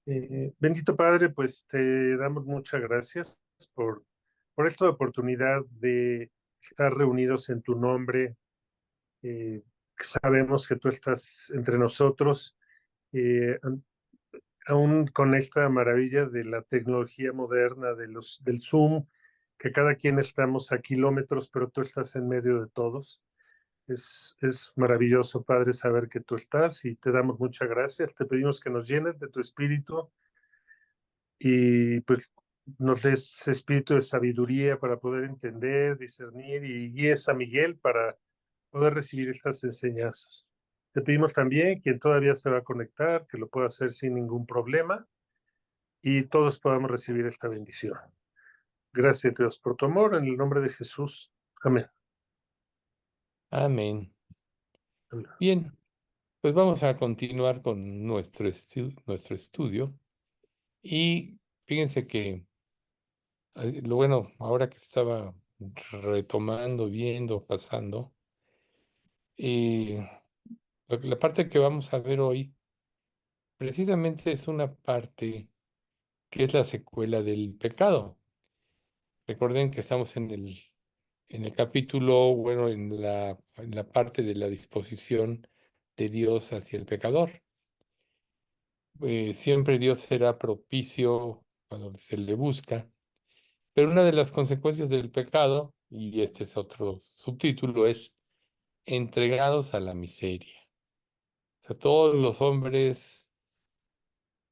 Bendito Padre, pues te damos muchas gracias por, por esta oportunidad de estar reunidos en tu nombre. Eh, Sabemos que tú estás entre nosotros, aún con esta maravilla de la tecnología moderna, del Zoom, que cada quien estamos a kilómetros, pero tú estás en medio de todos. Es maravilloso, Padre, saber que tú estás y te damos muchas gracias. Te pedimos que nos llenes de tu espíritu y pues nos des espíritu de sabiduría para poder entender, discernir y guíes a Miguel para poder recibir estas enseñanzas. Te pedimos también quien todavía se va a conectar, que lo pueda hacer sin ningún problema y todos podamos recibir esta bendición. Gracias, Dios, por tu amor, en el nombre de Jesús. Amén. Amén. Amén. Bien, pues vamos a continuar con nuestro estudio. Y fíjense que lo bueno, ahora que estaba retomando, viendo, pasando, eh, la parte que vamos a ver hoy precisamente es una parte que es la secuela del pecado. Recuerden que estamos en el capítulo, bueno, en la parte de la disposición de Dios hacia el pecador. Siempre Dios será propicio cuando se le busca, pero una de las consecuencias del pecado, y este es otro subtítulo, es entregados a la miseria. O sea, todos los hombres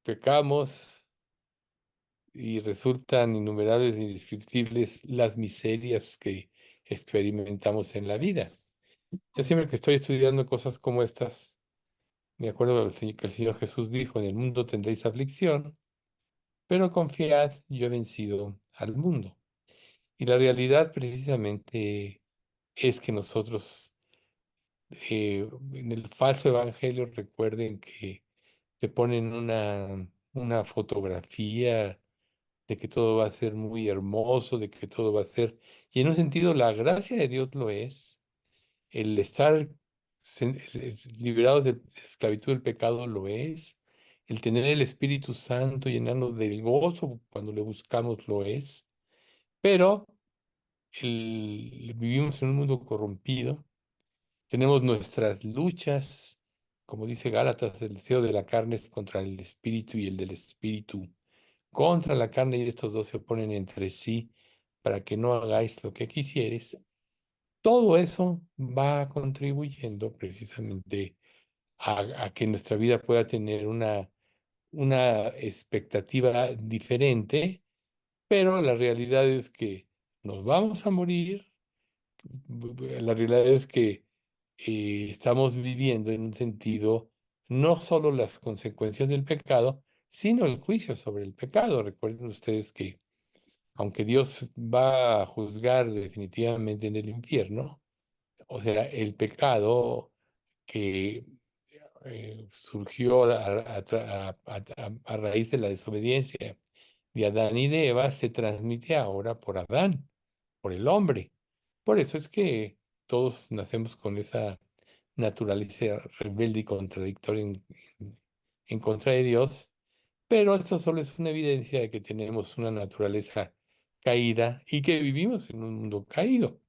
pecamos y resultan innumerables e indescriptibles las miserias que experimentamos en la vida. Yo siempre que estoy estudiando cosas como estas, me acuerdo que el Señor Jesús dijo, en el mundo tendréis aflicción, pero confiad, yo he vencido al mundo. Y la realidad precisamente es que nosotros, en el falso evangelio, recuerden que te ponen una fotografía de que todo va a ser muy hermoso, de que todo va a ser, y en un sentido la gracia de Dios lo es, el estar liberados de la esclavitud del pecado lo es, el tener el Espíritu Santo llenarnos del gozo cuando le buscamos lo es, pero vivimos en un mundo corrompido, tenemos nuestras luchas, como dice Gálatas, el deseo de la carne es contra el Espíritu y el del Espíritu contra la carne, y estos dos se oponen entre sí para que no hagáis lo que quisieres. Todo eso va contribuyendo precisamente a que nuestra vida pueda tener una expectativa diferente, pero la realidad es que nos vamos a morir. La realidad es que estamos viviendo en un sentido no solo las consecuencias del pecado, sino el juicio sobre el pecado. Recuerden ustedes que aunque Dios va a juzgar definitivamente en el infierno, o sea, el pecado que surgió a raíz de la desobediencia de Adán y de Eva se transmite ahora por Adán, por el hombre. Por eso es que todos nacemos con esa naturaleza rebelde y contradictoria en contra de Dios, pero esto solo es una evidencia de que tenemos una naturaleza caída y que vivimos en un mundo caído.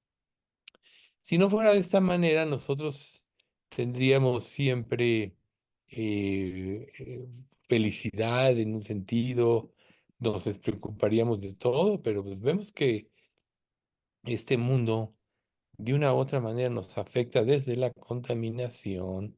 Si no fuera de esta manera, nosotros tendríamos siempre felicidad en un sentido, nos despreocuparíamos de todo, pero pues vemos que este mundo de una u otra manera nos afecta desde la contaminación,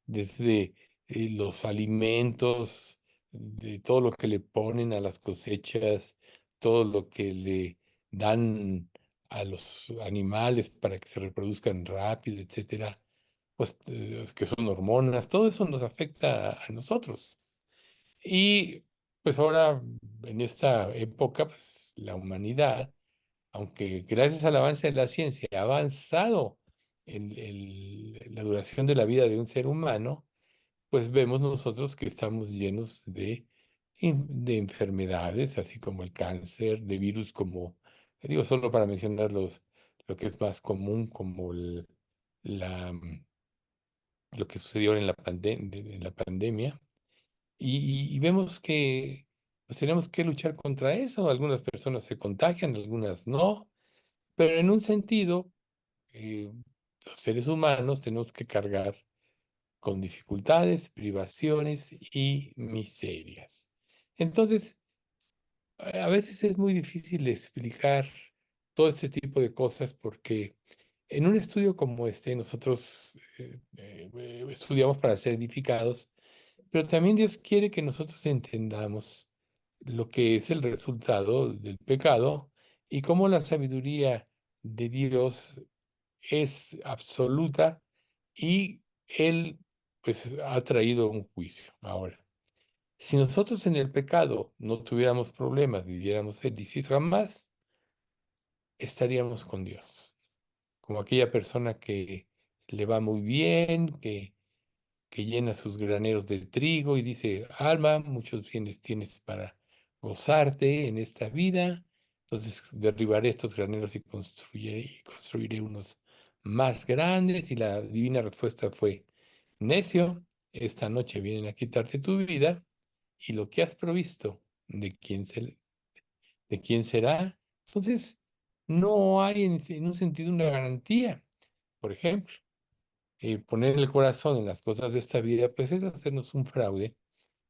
desde los alimentos, de todo lo que le ponen a las cosechas, todo lo que le dan a los animales para que se reproduzcan rápido, etcétera, pues que son hormonas, todo eso nos afecta a nosotros. Y pues ahora, en esta época, pues la humanidad, aunque gracias al avance de la ciencia ha avanzado en la duración de la vida de un ser humano, pues vemos nosotros que estamos llenos de enfermedades, así como el cáncer, de virus como, digo, solo para mencionar lo que es más común, como la, lo que sucedió en la pandemia, y vemos que pues, tenemos que luchar contra eso. Algunas personas se contagian, algunas no, pero en un sentido, los seres humanos tenemos que cargar con dificultades, privaciones y miserias. Entonces, a veces es muy difícil explicar todo este tipo de cosas porque en un estudio como este nosotros estudiamos para ser edificados, pero también Dios quiere que nosotros entendamos lo que es el resultado del pecado y cómo la sabiduría de Dios es absoluta y Él pues ha traído un juicio. Ahora, si nosotros en el pecado no tuviéramos problemas, viviéramos felices, jamás estaríamos con Dios. Como aquella persona que le va muy bien, que llena sus graneros de trigo y dice, alma, muchos bienes tienes para gozarte en esta vida, entonces derribaré estos graneros y construiré unos más grandes. Y la divina respuesta fue, necio, esta noche vienen a quitarte tu vida y lo que has provisto, ¿de quién será? Entonces, no hay en un sentido una garantía. Por ejemplo, poner el corazón en las cosas de esta vida, pues es hacernos un fraude,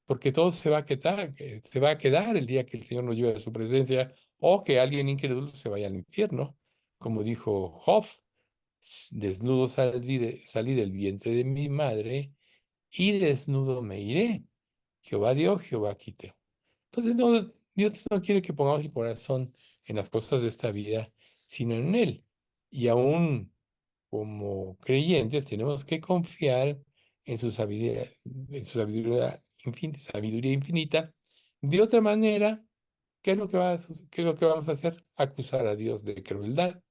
porque todo se va a quedar el día que el Señor nos lleve a su presencia o que alguien incrédulo se vaya al infierno. Como dijo Job, desnudo salí del vientre de mi madre y desnudo me iré. Jehová dio, Jehová quitó. Entonces, no, Dios no quiere que pongamos el corazón en las cosas de esta vida, sino en Él. Y aún como creyentes tenemos que confiar en su sabiduría infinita. De otra manera, ¿qué es lo que qué es lo que vamos a hacer? Acusar a Dios de crueldad.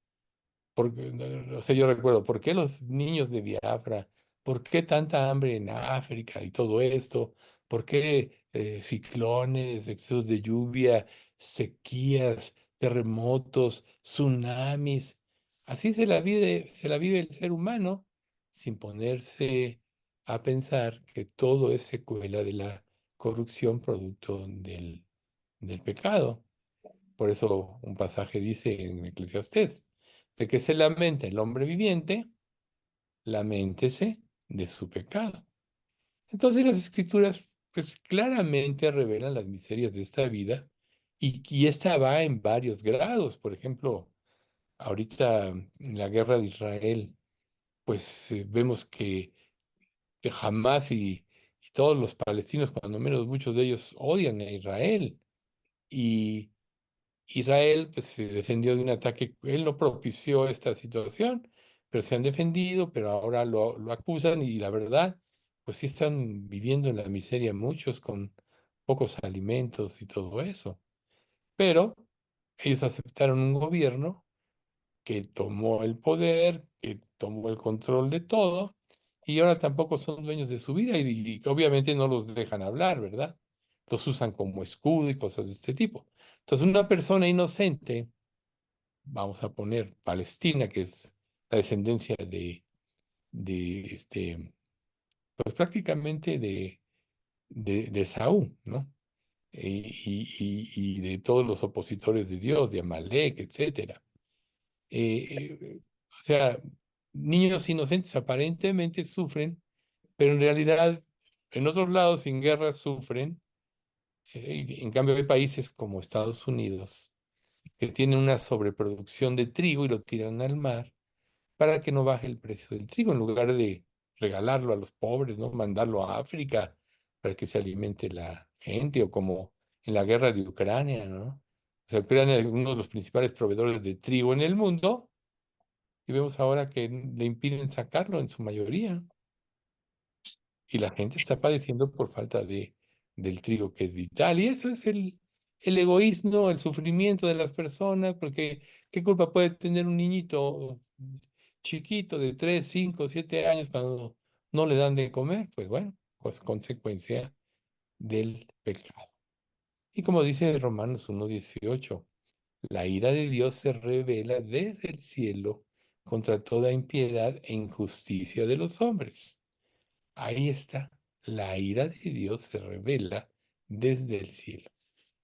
Porque, o sea, yo recuerdo, ¿por qué los niños de Biafra? ¿Por qué tanta hambre en África y todo esto? ¿Por qué ciclones, excesos de lluvia, sequías, terremotos, tsunamis? Así se la vive el ser humano sin ponerse a pensar que todo es secuela de la corrupción producto del pecado. Por eso un pasaje dice en Eclesiastés, de que se lamenta el hombre viviente, laméntese de su pecado. Entonces las escrituras pues claramente revelan las miserias de esta vida y esta va en varios grados. Por ejemplo, ahorita en la guerra de Israel, pues vemos que Hamás y todos los palestinos, cuando menos muchos de ellos, odian a Israel. Y Israel pues, se defendió de un ataque, él no propició esta situación, pero se han defendido, pero ahora lo acusan y la verdad, pues sí están viviendo en la miseria muchos con pocos alimentos y todo eso. Pero ellos aceptaron un gobierno que tomó el poder, que tomó el control de todo, y ahora tampoco son dueños de su vida y obviamente no los dejan hablar, ¿verdad? Los usan como escudo y cosas de este tipo. Entonces, una persona inocente, vamos a poner Palestina, que es la descendencia pues prácticamente de Saúl, ¿no? Y de todos los opositores de Dios, de Amalek, etcétera. O sea, niños inocentes aparentemente sufren, pero en realidad en otros lados sin guerra sufren. Sí, en cambio hay países como Estados Unidos que tienen una sobreproducción de trigo y lo tiran al mar para que no baje el precio del trigo, en lugar de regalarlo a los pobres, ¿no? Mandarlo a África para que se alimente la gente, o como en la guerra de Ucrania, ¿no? O sea, Ucrania es uno de los principales proveedores de trigo en el mundo y vemos ahora que le impiden sacarlo en su mayoría. Y la gente está padeciendo por falta del trigo que es vital. Y eso es el egoísmo, el sufrimiento de las personas, porque ¿qué culpa puede tener un niñito chiquito de 3 5 7 años cuando no le dan de comer? Pues bueno, pues consecuencia del pecado. Y como dice Romanos 1:18, la ira de Dios se revela desde el cielo contra toda impiedad e injusticia de los hombres. Ahí está. la ira de Dios se revela desde el cielo.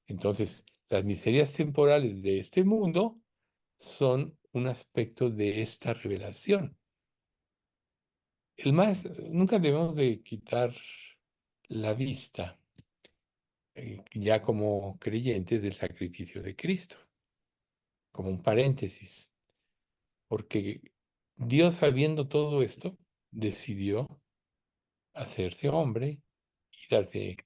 Entonces, las miserias temporales de este mundo son un aspecto de esta revelación. Nunca debemos de quitar la vista, ya como creyentes, del sacrificio de Cristo, como un paréntesis, porque Dios, sabiendo todo esto, decidió hacerse hombre y darse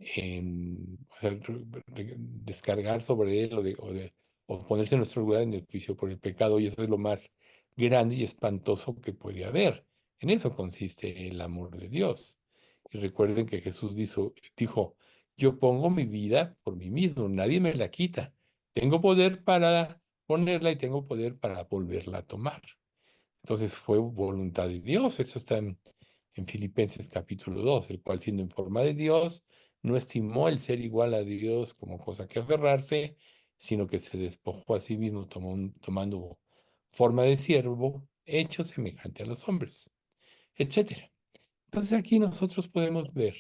o sea, descargar sobre él o ponerse en nuestro lugar en el juicio por el pecado, y eso es lo más grande y espantoso que puede haber. En eso consiste el amor de Dios. Y recuerden que Jesús dijo, yo pongo mi vida por mí mismo, nadie me la quita. Tengo poder para ponerla y tengo poder para volverla a tomar. Entonces fue voluntad de Dios. Eso está en Filipenses capítulo 2, el cual, siendo en forma de Dios, no estimó el ser igual a Dios como cosa que aferrarse, sino que se despojó a sí mismo tomando forma de siervo, hecho semejante a los hombres, etcétera. Entonces aquí nosotros podemos ver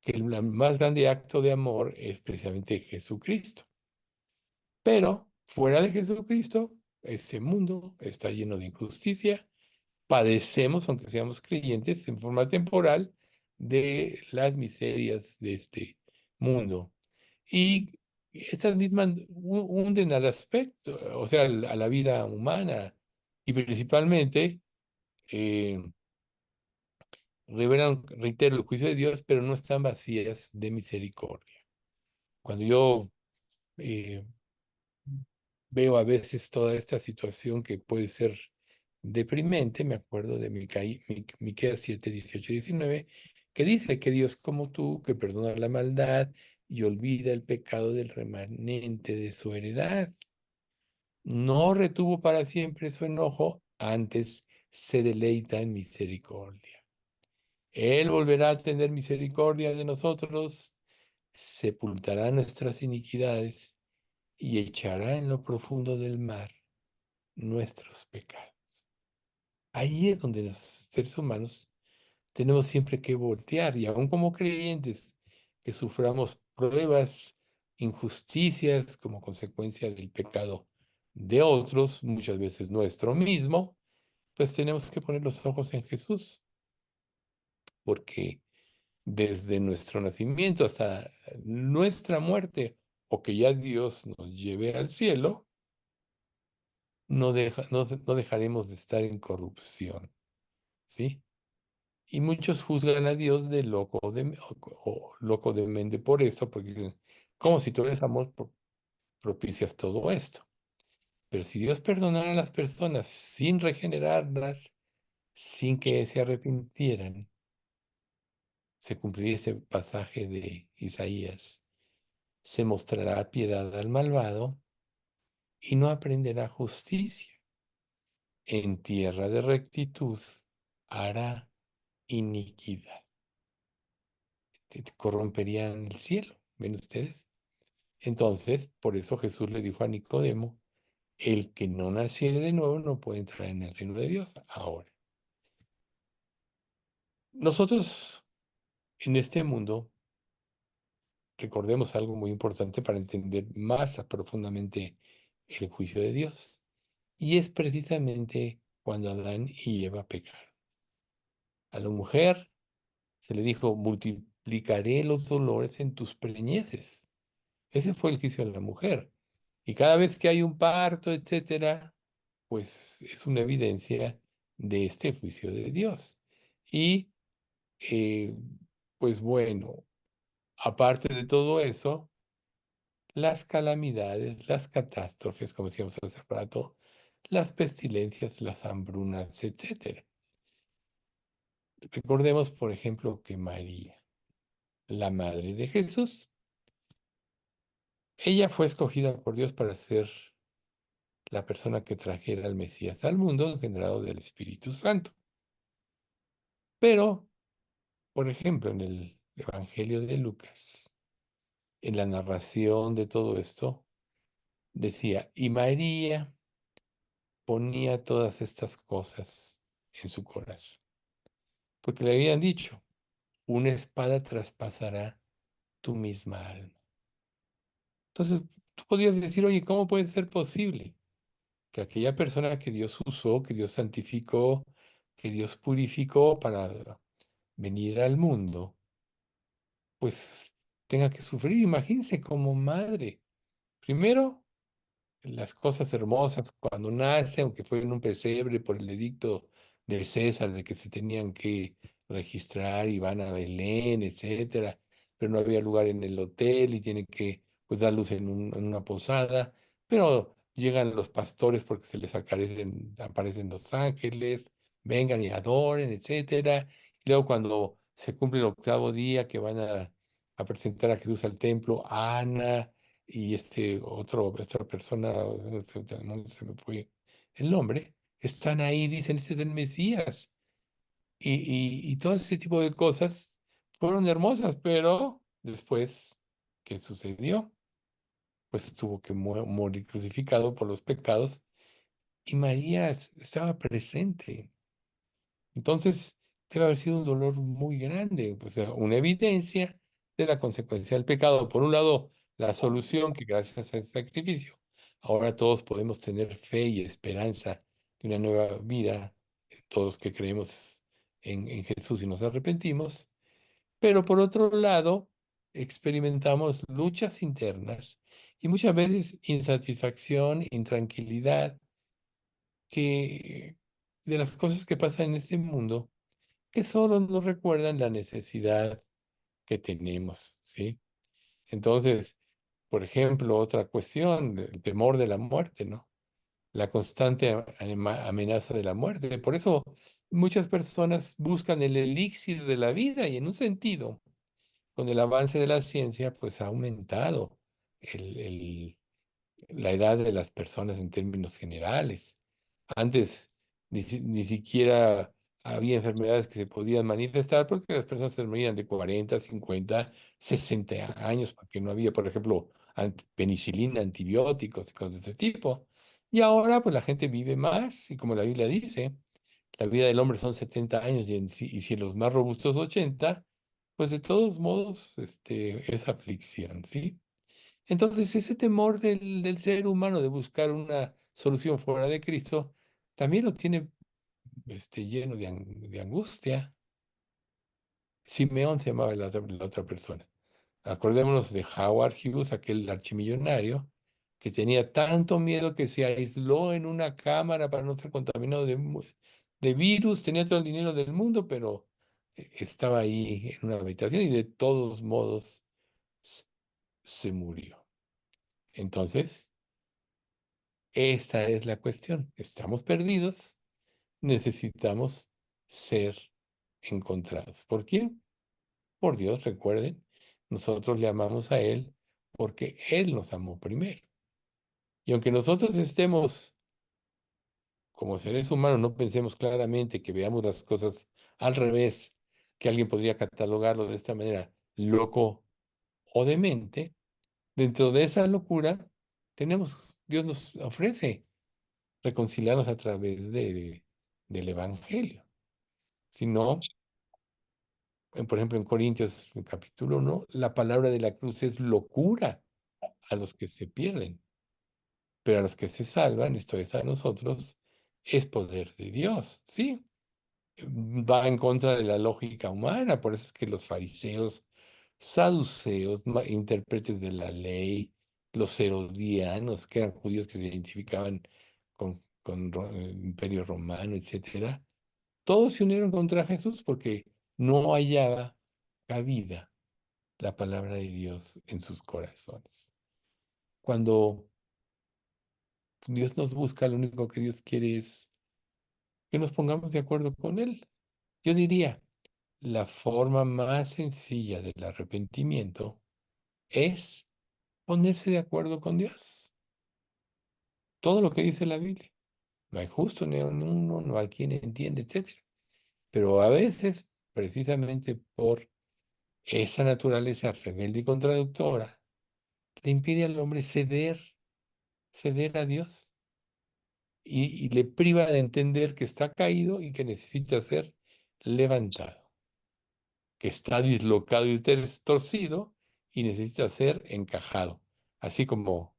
que el más grande acto de amor es precisamente Jesucristo. Pero fuera de Jesucristo, este mundo está lleno de injusticia. Padecemos, aunque seamos creyentes, en forma temporal de las miserias de este mundo. Y estas mismas hunden al aspecto, o sea, a la vida humana, y principalmente eh, revelan, reitero, el juicio de Dios, pero no están vacías de misericordia. Cuando yo eh, veo a veces toda esta situación que puede ser deprimente, me acuerdo de Miqueas 7, 18 y 19, que dice que Dios, como tú, que perdona la maldad y olvida el pecado del remanente de su heredad, no retuvo para siempre su enojo, antes se deleita en misericordia. Él volverá a tener misericordia de nosotros, sepultará nuestras iniquidades y echará en lo profundo del mar nuestros pecados. Ahí es donde los seres humanos tenemos siempre que voltear, y aun como creyentes que suframos pruebas, injusticias como consecuencia del pecado de otros, muchas veces nuestro mismo, pues tenemos que poner los ojos en Jesús, porque desde nuestro nacimiento hasta nuestra muerte, o que ya Dios nos lleve al cielo, no dejaremos de estar en corrupción, ¿sí? Y muchos juzgan a Dios de loco o loco de mente por eso, porque dicen, como si tú eres amor, propicias todo esto. Pero si Dios perdonara a las personas sin regenerarlas, sin que se arrepintieran, se cumpliría ese pasaje de Isaías. Se mostrará piedad al malvado y no aprenderá justicia. En tierra de rectitud hará iniquidad. Te corromperían el cielo, ¿ven ustedes? Entonces, por eso Jesús le dijo a Nicodemo, el que no naciere de nuevo no puede entrar en el reino de Dios. Ahora, nosotros en este mundo recordemos algo muy importante para entender más profundamente el juicio de Dios. Y es precisamente cuando Adán y Eva pecaron. A la mujer se le dijo, multiplicaré los dolores en tus preñeces. Ese fue el juicio de la mujer. Y cada vez que hay un parto, etcétera, pues es una evidencia de este juicio de Dios. Y eh, pues bueno, aparte de todo eso, las calamidades, las catástrofes, como decíamos hace rato, las pestilencias, las hambrunas, etcétera. Recordemos, por ejemplo, que María, la madre de Jesús, ella fue escogida por Dios para ser la persona que trajera al Mesías al mundo, engendrado del Espíritu Santo. Pero, por ejemplo, en el Evangelio de Lucas, en la narración de todo esto, decía, y María ponía todas estas cosas en su corazón, porque le habían dicho, una espada traspasará tu misma alma. Entonces, tú podrías decir, oye, ¿cómo puede ser posible que aquella persona que Dios usó, que Dios santificó, que Dios purificó para venir al mundo, pues tenga que sufrir? Imagínense como madre. Primero, las cosas hermosas cuando nace, aunque fue en un pesebre por el edicto de César de que se tenían que registrar y van a Belén, etcétera, pero no había lugar en el hotel y tienen que pues dar luz en una posada, pero llegan los pastores porque se les aparecen los ángeles, vengan y adoren, etcétera. Y luego cuando se cumple el octavo día que van a presentar a Jesús al templo, Ana y otra persona, no se me fue el nombre, están ahí, dicen, este es el Mesías. Y todo ese tipo de cosas fueron hermosas, pero después, ¿qué sucedió? Pues tuvo que morir crucificado por los pecados y María estaba presente. Entonces, debe haber sido un dolor muy grande, o sea, una evidencia de la consecuencia del pecado. Por un lado, la solución que gracias a ese sacrificio, ahora todos podemos tener fe y esperanza de una nueva vida, todos que creemos en Jesús y nos arrepentimos. Pero por otro lado, experimentamos luchas internas y muchas veces insatisfacción, intranquilidad, que de las cosas que pasan en este mundo que solo nos recuerdan la necesidad que tenemos, ¿sí? Entonces, por ejemplo, otra cuestión, el temor de la muerte, ¿no? La constante amenaza de la muerte. Por eso muchas personas buscan el elixir de la vida y en un sentido, con el avance de la ciencia, pues ha aumentado la edad de las personas en términos generales. Antes ni siquiera había enfermedades que se podían manifestar porque las personas se morían de 40, 50, 60 años, porque no había, por ejemplo, penicilina, antibióticos y cosas de ese tipo. Y ahora, pues la gente vive más, y como la Biblia dice, la vida del hombre son 70 años y si los más robustos 80, pues de todos modos, es aflicción, ¿sí? Entonces, ese temor del ser humano de buscar una solución fuera de Cristo, también lo tiene lleno de angustia. Simeón se llamaba la otra persona. Acordémonos de Howard Hughes, aquel archimillonario, que tenía tanto miedo que se aisló en una cámara para no ser contaminado de virus, tenía todo el dinero del mundo, pero estaba ahí en una habitación y de todos modos s- se murió. Entonces, esta es la cuestión. Estamos perdidos, necesitamos ser encontrados. ¿Por quién? Por Dios, recuerden. Nosotros le amamos a Él porque Él nos amó primero. Y aunque nosotros estemos como seres humanos, no pensemos claramente que veamos las cosas al revés, que alguien podría catalogarlo de esta manera, loco o demente, dentro de esa locura Dios nos ofrece reconciliarnos a través del Evangelio. Si no, por ejemplo, en Corintios en capítulo 1, la palabra de la cruz es locura a los que se pierden, pero a los que se salvan, esto es a nosotros, es poder de Dios, ¿sí? Va en contra de la lógica humana, por eso es que los fariseos, saduceos, intérpretes de la ley, los herodianos, que eran judíos que se identificaban con el Imperio Romano, etcétera, todos se unieron contra Jesús porque no hallaba cabida la palabra de Dios en sus corazones. Cuando Dios nos busca, lo único que Dios quiere es que nos pongamos de acuerdo con Él. Yo diría, la forma más sencilla del arrepentimiento es ponerse de acuerdo con Dios. Todo lo que dice la Biblia. No hay justo ni uno, no hay quien entiende, etcétera. Pero a veces, precisamente por esa naturaleza rebelde y contradictora, le impide al hombre ceder a Dios y le priva de entender que está caído y que necesita ser levantado. que está dislocado y torcido y necesita ser encajado, así como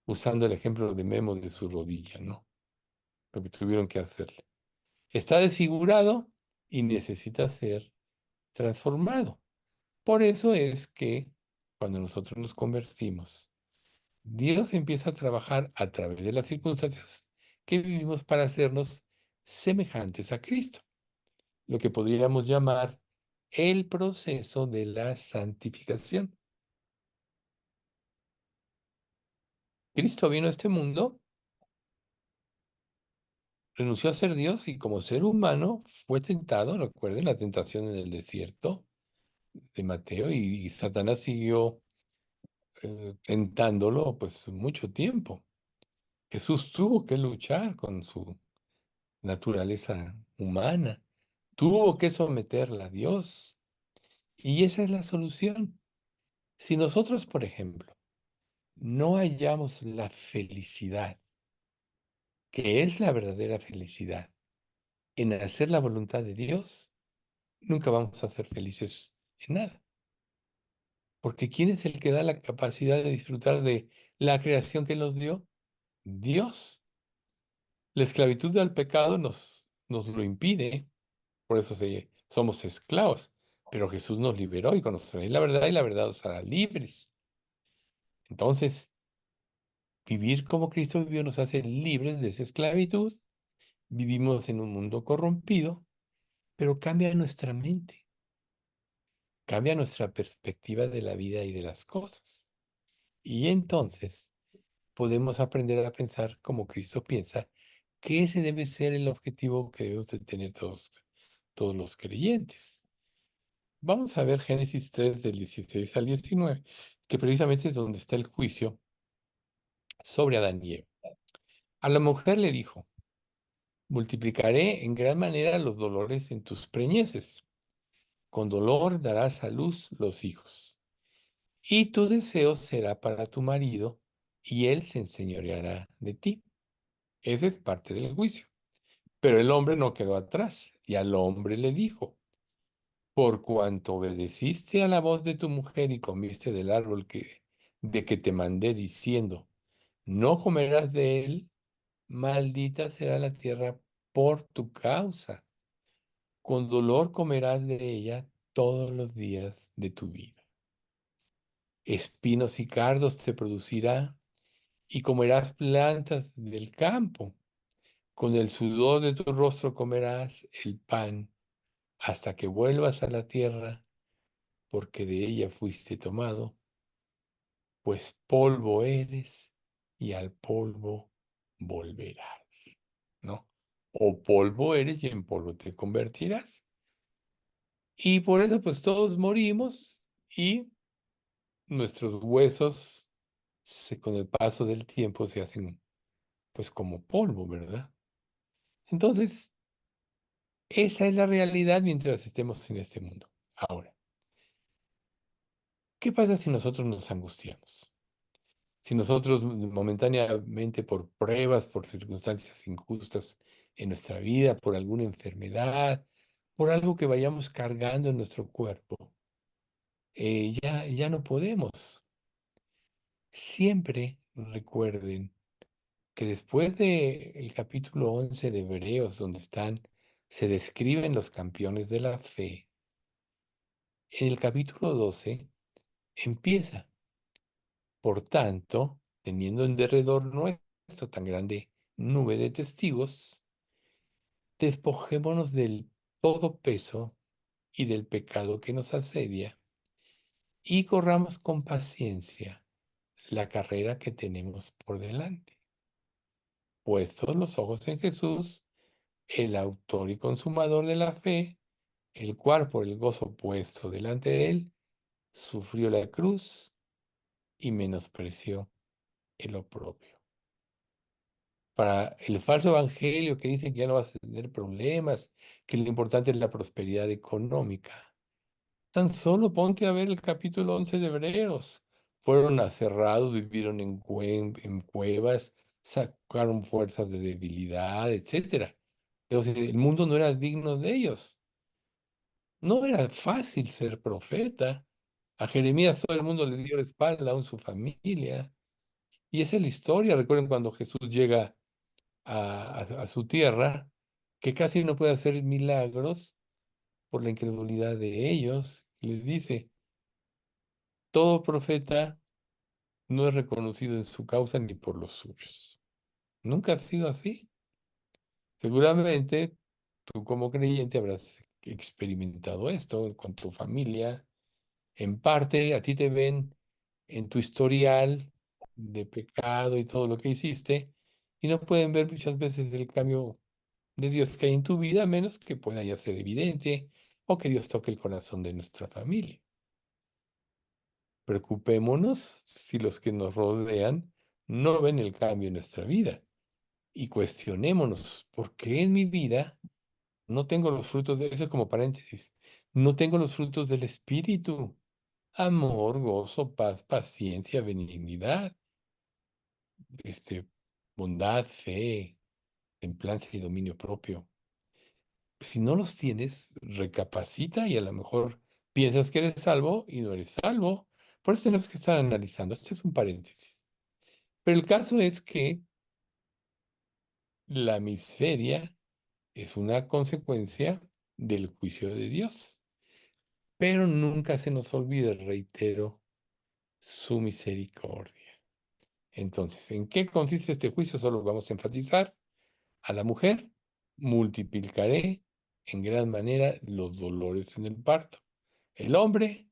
usando el ejemplo de Memo de su rodilla, ¿no? Lo que tuvieron que hacerle. Está desfigurado y necesita ser transformado. Por eso es que cuando nosotros nos convertimos, Dios empieza a trabajar a través de las circunstancias que vivimos para hacernos semejantes a Cristo, lo que podríamos llamar el proceso de la santificación. Cristo vino a este mundo, renunció a ser Dios y como ser humano fue tentado, recuerden la tentación en el desierto de Mateo, y Satanás siguió tentándolo pues mucho tiempo. Jesús tuvo que luchar con su naturaleza humana, tuvo que someterla a Dios. Y esa es la solución. Si nosotros, por ejemplo, no hallamos la felicidad, que es la verdadera felicidad, en hacer la voluntad de Dios, nunca vamos a ser felices en nada. Porque ¿quién es el que da la capacidad de disfrutar de la creación que nos dio? Dios. La esclavitud al pecado nos lo impide, por eso somos esclavos. Pero Jesús nos liberó y conoceréis la verdad y la verdad os hará libres. Entonces, vivir como Cristo vivió nos hace libres de esa esclavitud. Vivimos en un mundo corrompido, pero cambia nuestra mente, cambia nuestra perspectiva de la vida y de las cosas. Y entonces podemos aprender a pensar como Cristo piensa, que ese debe ser el objetivo que debemos de tener todos los creyentes. Vamos a ver Génesis 3 del 16 al 19, que precisamente es donde está el juicio sobre Adán y Eva. A la mujer le dijo, multiplicaré en gran manera los dolores en tus preñeces. Con dolor darás a luz los hijos. Y tu deseo será para tu marido, y él se enseñoreará de ti. Ese es parte del juicio. Pero el hombre no quedó atrás, y al hombre le dijo, por cuanto obedeciste a la voz de tu mujer y comiste del árbol de que te mandé diciendo, no comerás de él, maldita será la tierra por tu causa. Con dolor comerás de ella todos los días de tu vida. Espinos y cardos te producirá, y comerás plantas del campo. Con el sudor de tu rostro comerás el pan hasta que vuelvas a la tierra, porque de ella fuiste tomado, pues polvo eres y al polvo volverás, ¿no? O polvo eres y en polvo te convertirás. Y por eso pues todos morimos y nuestros huesos con el paso del tiempo se hacen pues como polvo, ¿verdad? Entonces, esa es la realidad mientras estemos en este mundo. Ahora, ¿qué pasa si nosotros nos angustiamos? Si nosotros momentáneamente por pruebas, por circunstancias injustas en nuestra vida, por alguna enfermedad, por algo que vayamos cargando en nuestro cuerpo, ya no podemos. Siempre recuerden que después del capítulo 11 de Hebreos, donde se describen los campeones de la fe, en el capítulo 12 empieza. Por tanto, teniendo en derredor nuestro tan grande nube de testigos, despojémonos del todo peso y del pecado que nos asedia y corramos con paciencia la carrera que tenemos por delante. Puestos los ojos en Jesús, el autor y consumador de la fe, el cual por el gozo puesto delante de él, sufrió la cruz y menospreció el oprobio. Para el falso evangelio que dice que ya no vas a tener problemas, que lo importante es la prosperidad económica. Tan solo ponte a ver el capítulo 11 de Hebreos. Fueron aserrados, vivieron en cuevas, sacaron fuerzas de debilidad, etcétera. O sea, el mundo no era digno de ellos. No era fácil ser profeta. A Jeremías todo el mundo le dio la espalda, aún su familia. Y esa es la historia. Recuerden cuando Jesús llega a su tierra, que casi no puede hacer milagros por la incredulidad de ellos. Y les dice, todo profeta no es reconocido en su causa ni por los suyos. Nunca ha sido así. Seguramente tú como creyente habrás experimentado esto con tu familia. En parte a ti te ven en tu historial de pecado y todo lo que hiciste y no pueden ver muchas veces el cambio de Dios que hay en tu vida, a menos que pueda ya ser evidente o que Dios toque el corazón de nuestra familia. Preocupémonos si los que nos rodean no ven el cambio en nuestra vida y cuestionémonos, ¿por qué en mi vida no tengo los frutos de, eso es como paréntesis, no tengo los frutos del Espíritu? Amor, gozo, paz, paciencia, benignidad, este, bondad, fe, templanza y dominio propio. Si no los tienes, recapacita y a lo mejor piensas que eres salvo y no eres salvo. Por eso tenemos que estar analizando. Este es un paréntesis. Pero el caso es que la miseria es una consecuencia del juicio de Dios. Pero nunca se nos olvide, reitero, su misericordia. Entonces, ¿en qué consiste este juicio? Solo vamos a enfatizar a la mujer, multiplicaré en gran manera los dolores en el parto. El hombre,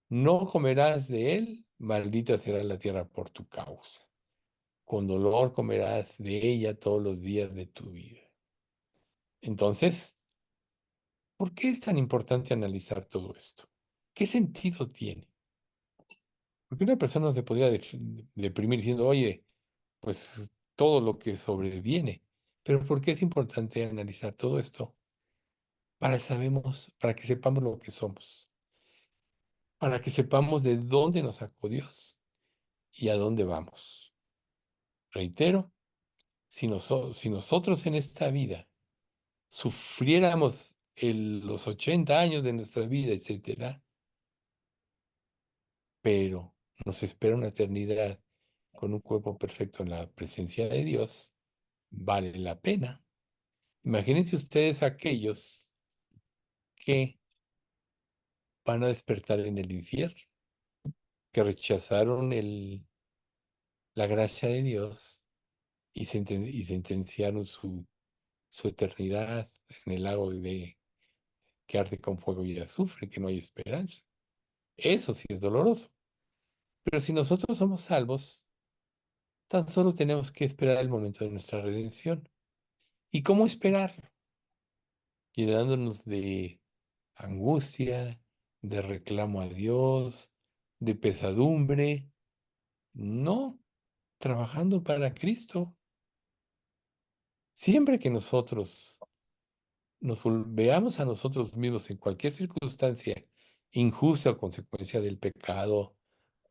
no comerás de él, maldita será la tierra por tu causa. Con dolor comerás de ella todos los días de tu vida. Entonces, ¿por qué es tan importante analizar todo esto? ¿Qué sentido tiene? Porque una persona se podría deprimir diciendo, oye, pues todo lo que sobreviene. Pero ¿por qué es importante analizar todo esto? Para que sepamos lo que somos, para que sepamos de dónde nos sacó Dios y a dónde vamos. Reitero, si nosotros en esta vida sufriéramos los 80 años de nuestra vida, etcétera, pero nos espera una eternidad con un cuerpo perfecto en la presencia de Dios, vale la pena. Imagínense ustedes aquellos que van a despertar en el infierno, que rechazaron la gracia de Dios y, y sentenciaron su eternidad en el lago que arde con fuego y azufre, que no hay esperanza. Eso sí es doloroso. Pero si nosotros somos salvos, tan solo tenemos que esperar el momento de nuestra redención. ¿Y cómo esperarlo? Llenándonos de angustia, de reclamo a Dios, de pesadumbre. No, trabajando para Cristo. Siempre que nosotros veamos a nosotros mismos en cualquier circunstancia injusta o consecuencia del pecado,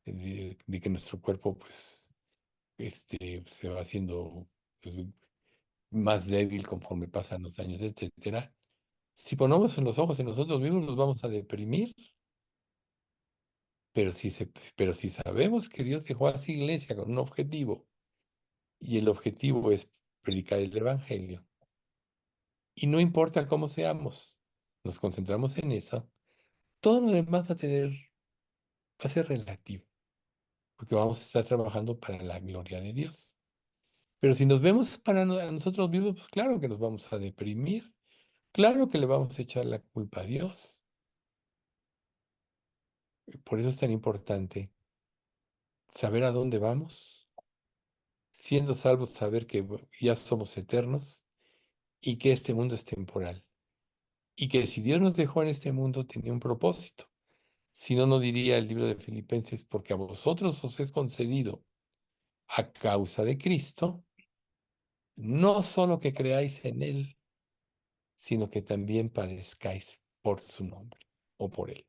de que nuestro cuerpo pues se va haciendo pues, más débil conforme pasan los años, etcétera. Si ponemos en los ojos en nosotros mismos nos vamos a deprimir, pero si sabemos que Dios dejó a su iglesia con un objetivo y el objetivo es predicar el evangelio y no importa cómo seamos, nos concentramos en eso, todo lo demás va a ser relativo, porque vamos a estar trabajando para la gloria de Dios. Pero si nos vemos para a nosotros mismos, pues claro que nos vamos a deprimir, claro que le vamos a echar la culpa a Dios. Por eso es tan importante saber a dónde vamos, siendo salvos, saber que ya somos eternos y que este mundo es temporal. Y que si Dios nos dejó en este mundo, tenía un propósito. Si no, no diría el libro de Filipenses, porque a vosotros os es concedido a causa de Cristo, no solo que creáis en Él, sino que también padezcáis por su nombre o por Él.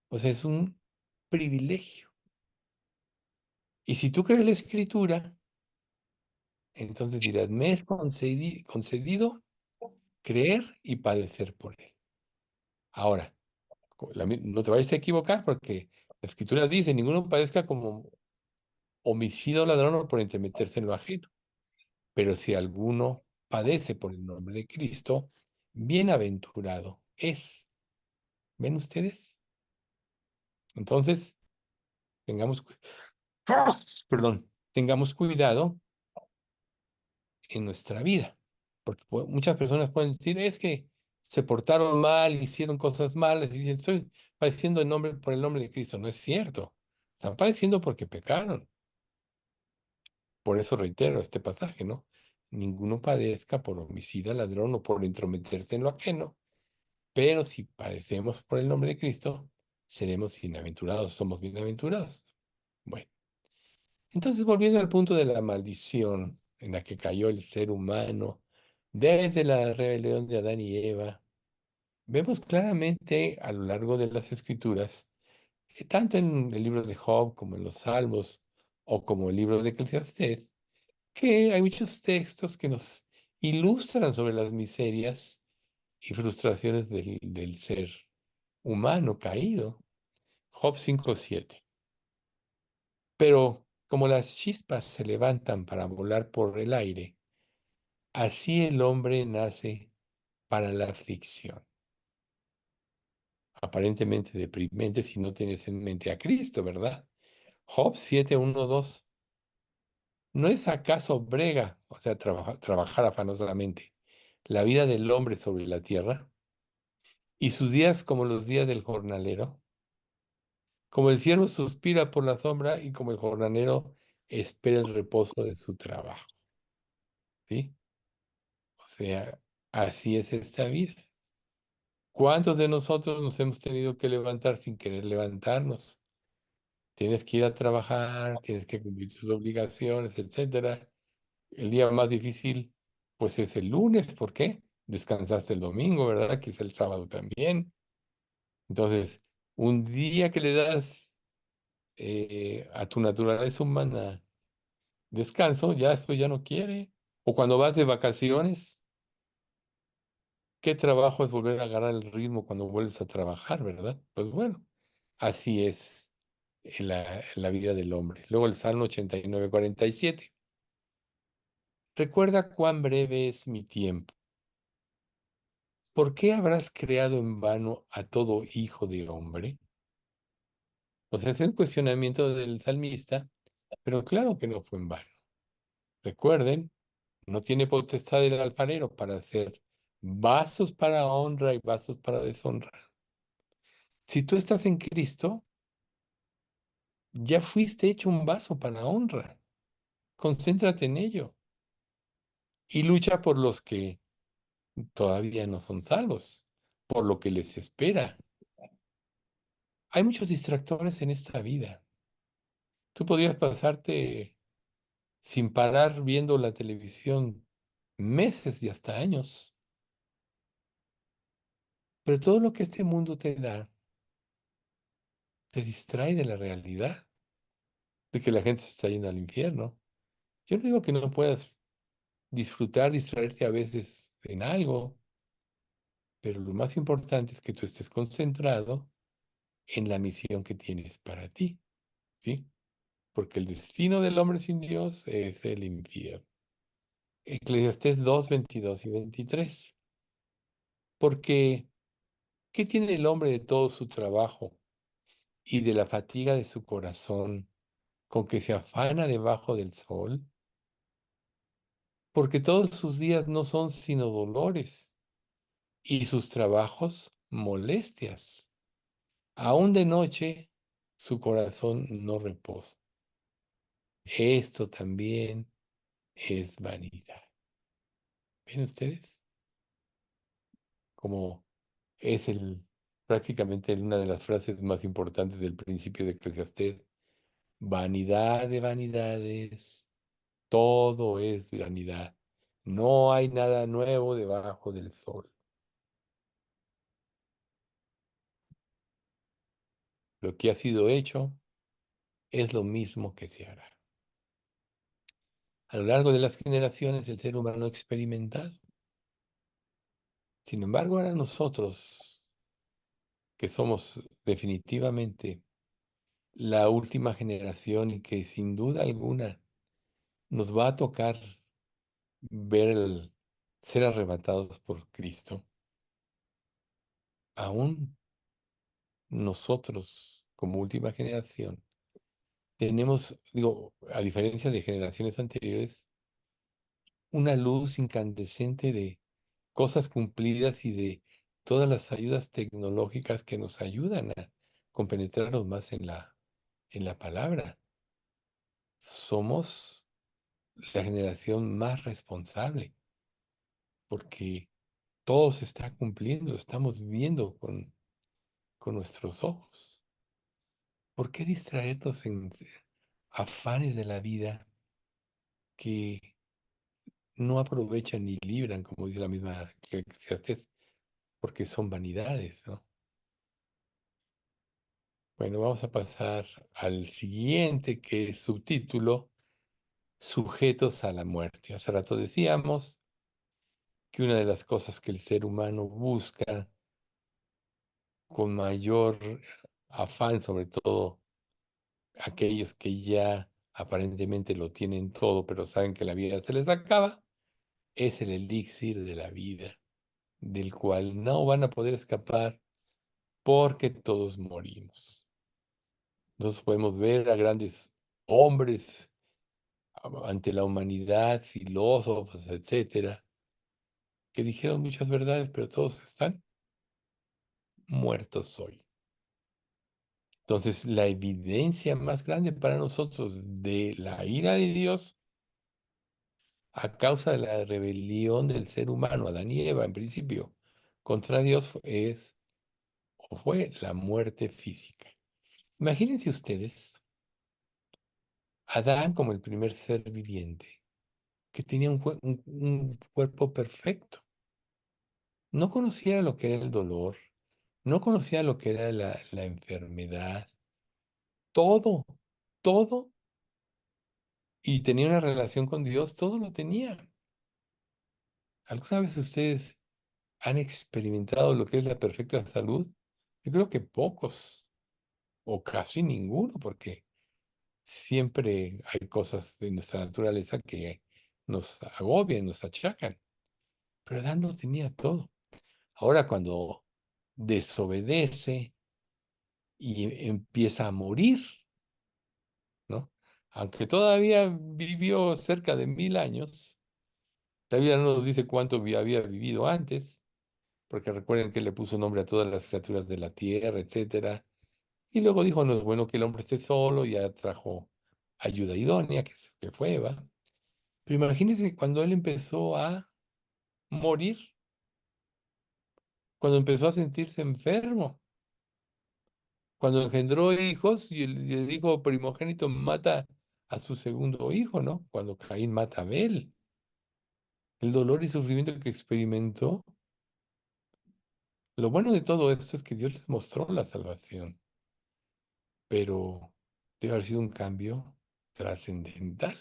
O sea, es un privilegio. Y si tú crees la Escritura, entonces dirás, me es concedido creer y padecer por Él. Ahora, no te vayas a equivocar porque la Escritura dice, ninguno padezca como homicida o ladrón o por entremeterse en lo ajeno. Pero si alguno padece por el nombre de Cristo, bienaventurado es. ¿Ven ustedes? Entonces, tengamos, perdón, tengamos cuidado en nuestra vida, porque muchas personas pueden decir, es que se portaron mal, hicieron cosas malas, y dicen, estoy padeciendo por el nombre de Cristo. No es cierto. Están padeciendo porque pecaron. Por eso reitero este pasaje, ¿no? Ninguno padezca por homicida, ladrón o por entrometerse en lo ajeno, pero si padecemos por el nombre de Cristo, seremos bienaventurados, somos bienaventurados. Bueno, entonces volviendo al punto de la maldición en la que cayó el ser humano desde la rebelión de Adán y Eva, vemos claramente a lo largo de las Escrituras, tanto en el libro de Job como en los Salmos o como el libro de Eclesiastés, que hay muchos textos que nos ilustran sobre las miserias y frustraciones del ser humano caído. Job 5:7. Pero como las chispas se levantan para volar por el aire, así el hombre nace para la aflicción. Aparentemente deprimente si no tienes en mente a Cristo, ¿verdad? Job 7:1-2. ¿No es acaso brega, o sea, trabajar afanosamente, la vida del hombre sobre la tierra? Y sus días como los días del jornalero, como el siervo suspira por la sombra y como el jornalero espera el reposo de su trabajo, ¿sí? O sea, así es esta vida. ¿Cuántos de nosotros nos hemos tenido que levantar sin querer levantarnos? Tienes que ir a trabajar, tienes que cumplir tus obligaciones, etcétera. El día más difícil, pues es el lunes, ¿por qué? Descansaste el domingo, ¿verdad? Que es el sábado también. Entonces, un día que le das a tu naturaleza humana descanso, ya después ya no quiere. O cuando vas de vacaciones, qué trabajo es volver a agarrar el ritmo cuando vuelves a trabajar, ¿verdad? Pues bueno, así es en la vida del hombre. Luego el Salmo 89:47. Recuerda cuán breve es mi tiempo. ¿Por qué habrás creado en vano a todo hijo de hombre? O sea, es el cuestionamiento del salmista, pero claro que no fue en vano. Recuerden, no tiene potestad el alfarero para hacer vasos para honra y vasos para deshonra. Si tú estás en Cristo, ya fuiste hecho un vaso para honra. Concéntrate en ello y lucha por los que todavía no son salvos, por lo que les espera. Hay muchos distractores en esta vida. Tú podrías pasarte sin parar viendo la televisión meses y hasta años, pero todo lo que este mundo te da te distrae de la realidad, de que la gente se está yendo al infierno. Yo no digo que no puedas disfrutar, distraerte a veces en algo, pero lo más importante es que tú estés concentrado en la misión que tienes para ti, ¿sí? Porque el destino del hombre sin Dios es el infierno. Eclesiastés 2:22 y 23. Porque, ¿qué tiene el hombre de todo su trabajo y de la fatiga de su corazón con que se afana debajo del sol? Porque todos sus días no son sino dolores y sus trabajos molestias. Aún de noche su corazón no reposa. Esto también es vanidad. ¿Ven ustedes? Como es prácticamente una de las frases más importantes del principio de Eclesiastés. Vanidad de vanidades, todo es vanidad. No hay nada nuevo debajo del sol. Lo que ha sido hecho es lo mismo que se hará. A lo largo de las generaciones el ser humano ha experimentado. Sin embargo, ahora nosotros que somos definitivamente la última generación y que sin duda alguna nos va a tocar ver ser arrebatados por Cristo, aún nosotros como última generación tenemos, digo, a diferencia de generaciones anteriores, una luz incandescente de cosas cumplidas y de todas las ayudas tecnológicas que nos ayudan a compenetrarnos más en la palabra. Somos la generación más responsable porque todo se está cumpliendo, estamos viendo con nuestros ojos. ¿Por qué distraernos en afanes de la vida que no aprovechan ni libran, como dice la misma Eclesiastés, porque son vanidades, ¿no? Bueno, vamos a pasar al siguiente, que es subtítulo, Sujetos a la muerte. Hace rato decíamos que una de las cosas que el ser humano busca con mayor afán, sobre todo aquellos que ya aparentemente lo tienen todo, pero saben que la vida se les acaba, es el elixir de la vida, del cual no van a poder escapar porque todos morimos. Entonces podemos ver a grandes hombres ante la humanidad, filósofos, etcétera, que dijeron muchas verdades, pero todos están muertos hoy. Entonces, la evidencia más grande para nosotros de la ira de Dios a causa de la rebelión del ser humano, Adán y Eva, en principio, contra Dios es o fue la muerte física. Imagínense ustedes, Adán como el primer ser viviente, que tenía un cuerpo perfecto. No conocía lo que era el dolor, no conocía lo que era la enfermedad, todo, todo, y tenía una relación con Dios, todo lo tenía. ¿Alguna vez ustedes han experimentado lo que es la perfecta salud? Yo creo que pocos, o casi ninguno, porque siempre hay cosas de nuestra naturaleza que nos agobian, nos achacan. Pero Adán lo tenía todo. Ahora cuando desobedece y empieza a morir, ¿no? Aunque todavía vivió cerca de 1000 años, la Biblia no nos dice cuánto había vivido antes, porque recuerden que le puso nombre a todas las criaturas de la tierra, etcétera. Y luego dijo, no es bueno que el hombre esté solo, ya trajo ayuda idónea, que fue Eva. Pero imagínense cuando él empezó a morir, cuando empezó a sentirse enfermo, cuando engendró hijos y el hijo primogénito mata a su segundo hijo, ¿no? Cuando Caín mata a Abel. El dolor y sufrimiento que experimentó. Lo bueno de todo esto es que Dios les mostró la salvación, pero debe haber sido un cambio trascendental,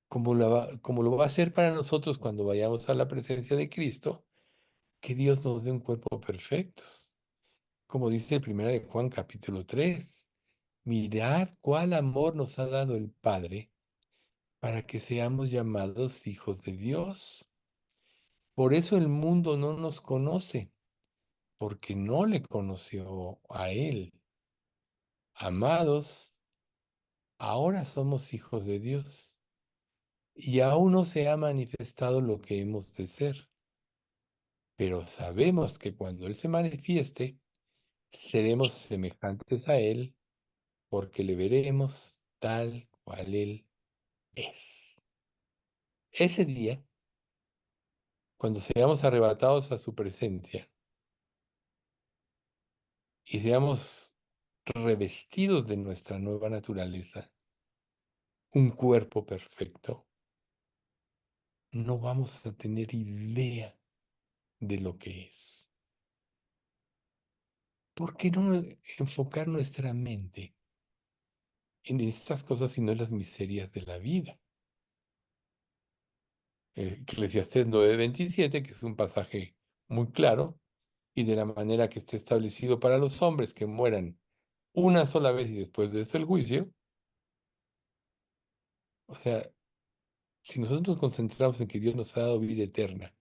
como lo va a hacer para nosotros cuando vayamos a la presencia de Cristo, que Dios nos dé un cuerpo perfecto. Como dice el 1 de Juan capítulo 3, mirad cuál amor nos ha dado el Padre para que seamos llamados hijos de Dios. Por eso el mundo no nos conoce, porque no le conoció a Él. Amados, ahora somos hijos de Dios y aún no se ha manifestado lo que hemos de ser, pero sabemos que cuando Él se manifieste, seremos semejantes a Él porque le veremos tal cual Él es. Ese día, cuando seamos arrebatados a su presencia y seamos revestidos de nuestra nueva naturaleza, un cuerpo perfecto, no vamos a tener idea de lo que es. ¿Por qué no enfocar nuestra mente en estas cosas y no en las miserias de la vida? Eclesiastés 9:27, que es un pasaje muy claro, y de la manera que esté establecido para los hombres que mueran una sola vez y después de eso el juicio. O sea, si nosotros nos concentramos en que Dios nos ha dado vida eterna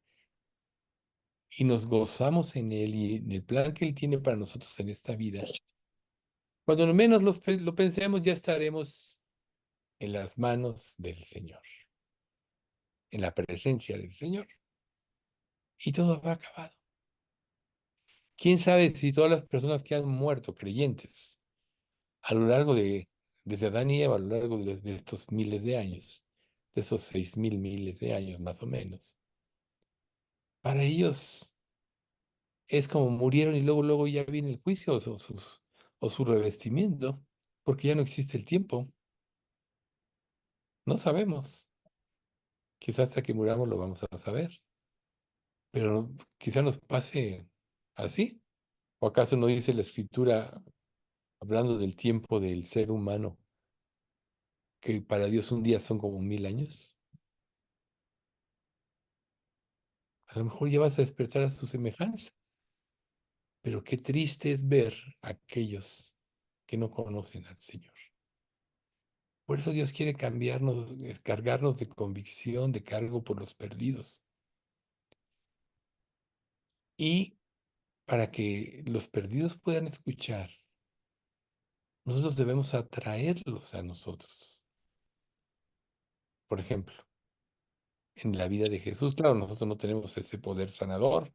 y nos gozamos en Él y en el plan que Él tiene para nosotros en esta vida, cuando menos lo pensemos, ya estaremos en las manos del Señor, en la presencia del Señor, y todo habrá acabado. ¿Quién sabe si todas las personas que han muerto creyentes a lo largo desde Adán y Eva, a lo largo de estos miles de años, de esos 6.000 miles de años más o menos, para ellos es como murieron y luego ya viene el juicio o su revestimiento, porque ya no existe el tiempo. No sabemos. Quizás hasta que muramos lo vamos a saber, pero quizá nos pase así. ¿O acaso no dice la escritura, hablando del tiempo del ser humano, que para Dios un día son como 1.000 años? A lo mejor ya vas a despertar a su semejanza, pero qué triste es ver a aquellos que no conocen al Señor. Por eso Dios quiere cambiarnos, cargarnos de convicción, de cargo por los perdidos. Y para que los perdidos puedan escuchar, nosotros debemos atraerlos a nosotros. Por ejemplo, en la vida de Jesús, claro, nosotros no tenemos ese poder sanador,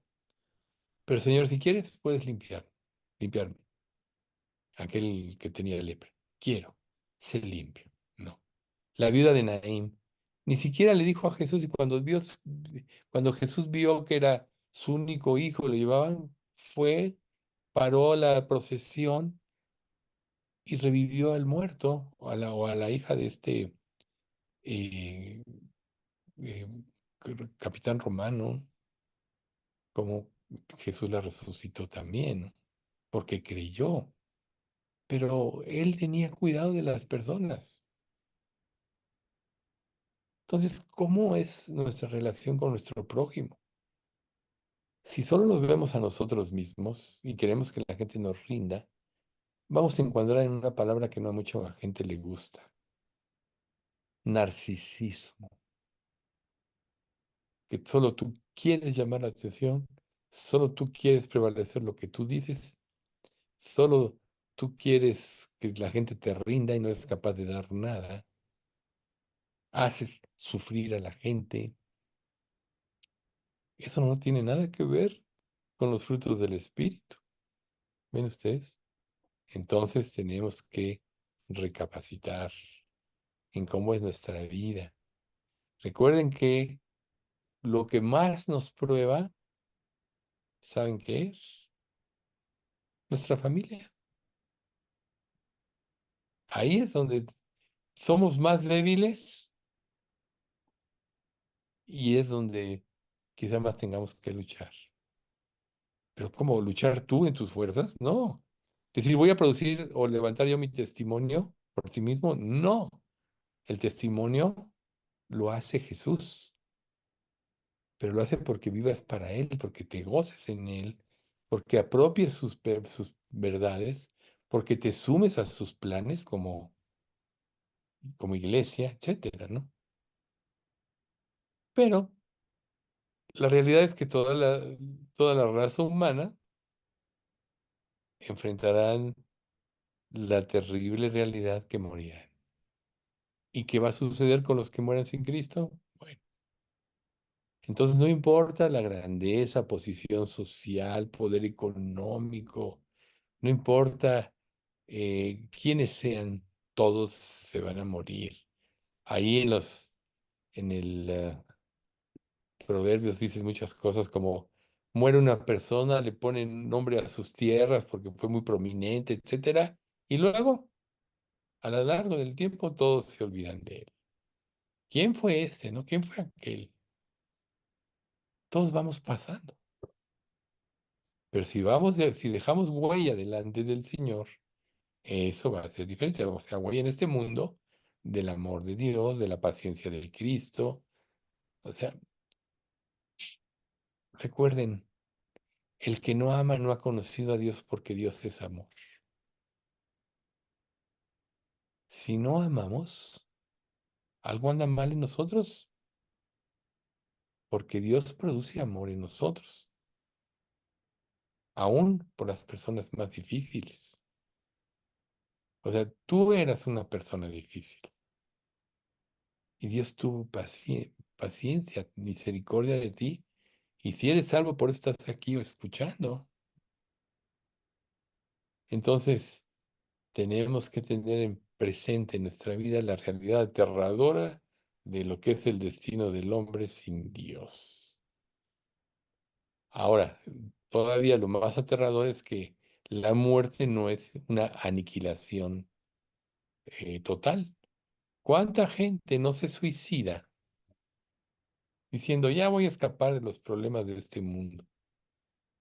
pero Señor, si quieres, puedes limpiarme, aquel que tenía lepra. Quiero, sé limpio. No. La viuda de Naín ni siquiera le dijo a Jesús, y cuando Jesús vio que era su único hijo, lo llevaban, paró la procesión y revivió al muerto o a la hija de este eh, eh, capitán romano, como Jesús la resucitó también, ¿no? Porque creyó, pero él tenía cuidado de las personas. Entonces, ¿cómo es nuestra relación con nuestro prójimo? Si solo nos vemos a nosotros mismos y queremos que la gente nos rinda, vamos a encuadrar en una palabra que no a mucha gente le gusta: narcisismo. Que solo tú quieres llamar la atención, solo tú quieres prevalecer lo que tú dices, solo tú quieres que la gente te rinda y no eres capaz de dar nada, haces sufrir a la gente. Eso no tiene nada que ver con los frutos del Espíritu. ¿Ven ustedes? Entonces tenemos que recapacitar en cómo es nuestra vida. Recuerden que lo que más nos prueba, ¿saben qué es? Nuestra familia. Ahí es donde somos más débiles y es donde quizá más tengamos que luchar. Pero ¿cómo luchar tú en tus fuerzas? No. Decir, voy a producir o levantar yo mi testimonio por ti mismo. No. El testimonio lo hace Jesús, pero lo hace porque vivas para Él, porque te goces en Él, porque apropies sus verdades, porque te sumes a sus planes como iglesia, etcétera, ¿no? Pero la realidad es que toda la raza humana enfrentarán la terrible realidad que morirán. ¿Y qué va a suceder con los que mueran sin Cristo? Bueno, entonces no importa la grandeza, posición social, poder económico, no importa quiénes sean, todos se van a morir. Ahí en el Proverbios dicen muchas cosas como: muere una persona, le ponen nombre a sus tierras porque fue muy prominente, etcétera, y luego, a lo largo del tiempo, todos se olvidan de él. ¿Quién fue este, no? ¿Quién fue aquel? Todos vamos pasando. Pero si dejamos huella delante del Señor, eso va a ser diferente. O sea, huella en este mundo del amor de Dios, de la paciencia de Cristo. O sea, recuerden, El que no ama no ha conocido a Dios porque Dios es amor. Si no amamos, algo anda mal en nosotros, porque Dios produce amor en nosotros, aún por las personas más difíciles. O sea, tú eras una persona difícil y Dios tuvo paciencia, misericordia de ti. Y si eres salvo, por eso estás aquí o escuchando. Entonces, tenemos que tener en presente en nuestra vida la realidad aterradora de lo que es el destino del hombre sin Dios. Ahora, todavía lo más aterrador es que la muerte no es una aniquilación total. ¿Cuánta gente no se suicida diciendo, ya voy a escapar de los problemas de este mundo?